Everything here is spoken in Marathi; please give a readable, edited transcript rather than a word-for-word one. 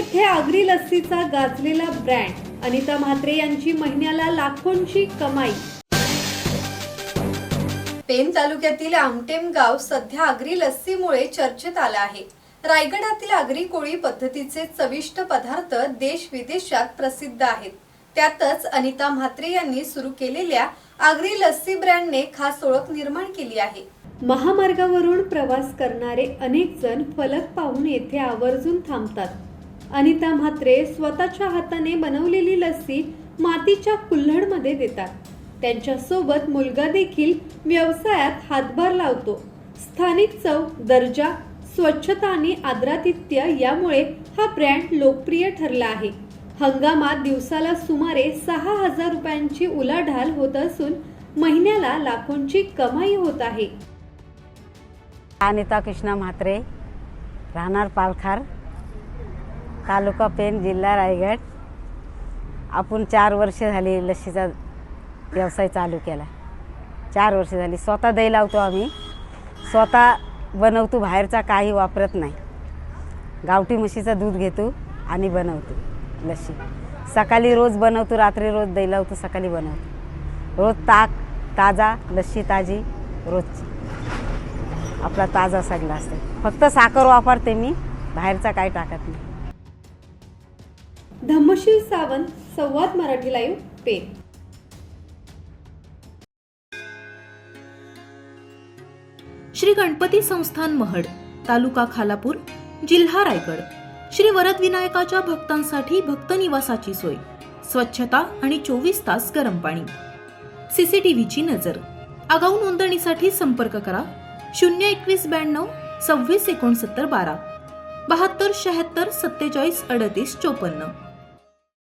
येथे आगरी लस्सीचा गाजलेला ब्रँड अनिता म्हात्रे यांची महिन्याला लाखोंची कमाई। पेन तालुक्यातील आमटेम गाव सध्या आगरी लस्सीमुळे चर्चेत आलं आहे। रायगडातील आगरी कोळी पद्धतीचे चविष्ट पदार्थ देश विदेशात प्रसिद्ध आहेत। त्यातच अनिता म्हात्रे यांनी सुरू केलेल्या आगरी लस्सी ब्रँडने खास ओळख निर्माण केली आहे। महामार्गावरून प्रवास करणारे अनेक जण फलक पाहून येथे आवर्जून थांबतात। अनिता म्हात्रे स्वतःच्या हाताने बनवलेली लस्सी मातीच्या कुल्हडमध्ये देतात। त्यांच्या सोबत मुलगा देखील व्यवसायात हातभार लावतो। स्थानिक चव, दर्जा, स्वच्छता आणि आदरातिथ्य यामुळे हा ब्रँड लोकप्रिय ठरला आहे। हंगामात दिवसाला सुमारे 6,000 रुपयांची उलाढाल होत असून महिन्याला लाखोंची कमाई होत आहे। अनिता कृष्णा म्हात्रे, राहणार पालखार, तालुका पेन, जिल्हा रायगड। आपण 4 वर्ष झाली लस्सीचा व्यवसाय चालू केला। 4 वर्ष झाली। स्वतः दही लावतो आम्ही, स्वतः बनवतो, बाहेरचा काही वापरत नाही। गावठी म्हशीचं दूध घेतो आणि बनवतो लस्सी। सकाळी रोज बनवतो, रात्री रोज दही लावतो, सकाळी बनवतो। रोज ताक ताजा, लस्सी ताजी रोजची, आपला ताजा सगळा असते। फक्त साखर वापरते मी, बाहेरचा काही टाकत नाही। धम्मशील सावंत, संवाद मराठी लाईव्ह, पेन। श्री गणपती संस्थान महड, तालुका खालापूर, जिल्हा रायगड। श्री वरद विनायकाच्या भक्तांसाठी भक्त निवासाची सोय, स्वच्छता आणि 24 तास गरम पाणी, सीसीटीव्हीची नजर। आगाऊ नोंदणीसाठी संपर्क करा 02192 26 69 12 72 76 47 38 54।